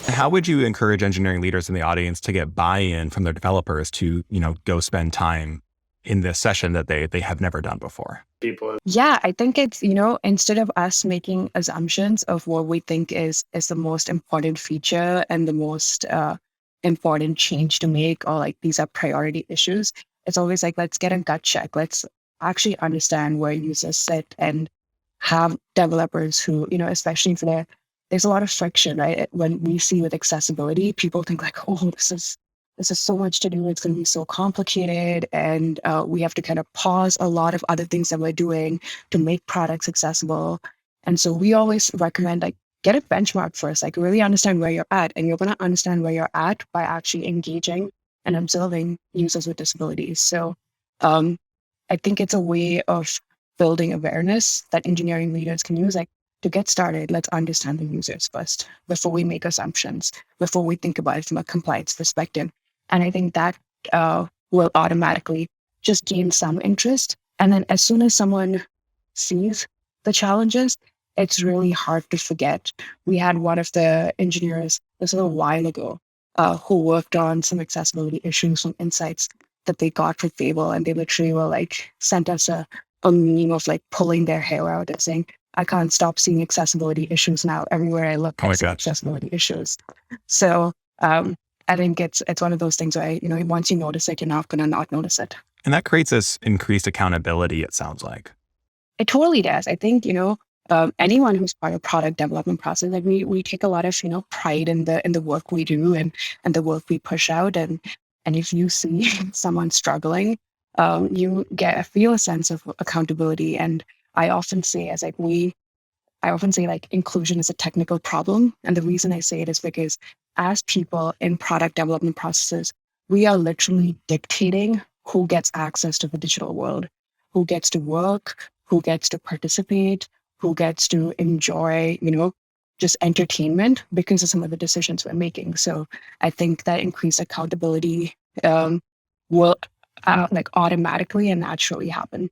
How would you encourage engineering leaders in the audience to get buy-in from their developers to, go spend time in this session that they have never done before? People. Yeah, I think it's, instead of us making assumptions of what we think is the most important feature and the most important change to make, or like these are priority issues, it's always like, let's get a gut check. Let's actually understand where users sit and have developers who, especially if there's a lot of friction, right? When we see with accessibility, people think like, oh, this is so much to do. It's going to be so complicated. And we have to kind of pause a lot of other things that we're doing to make products accessible. And so we always recommend like get a benchmark first, like really understand where you're at. And you're going to understand where you're at by actually engaging and observing users with disabilities. So um, I think it's a way of building awareness that engineering leaders can use. Like to get started, let's understand the users first before we make assumptions, before we think about it from a compliance perspective. And I think that will automatically just gain some interest. And then as soon as someone sees the challenges, it's really hard to forget. We had one of the engineers, this was a while ago, who worked on some accessibility issues from insights that they got from Fable. And they literally were like, sent us a meme of like pulling their hair out and saying, I can't stop seeing accessibility issues now. Everywhere I look, Oh I my see God. accessibility issues. So I think it's one of those things where, once you notice it, you're not going to not notice it. And that creates this increased accountability, it sounds like. It totally does. I think, anyone who's part of product development process, like we take a lot of, pride in the work we do and the work we push out. And if you see someone struggling, you feel a sense of accountability. And I often say like inclusion is a technical problem. And the reason I say it is because as people in product development processes, we are literally dictating who gets access to the digital world, who gets to work, who gets to participate, who gets to enjoy, just entertainment because of some of the decisions we're making. So I think that increased accountability will like automatically and naturally happen.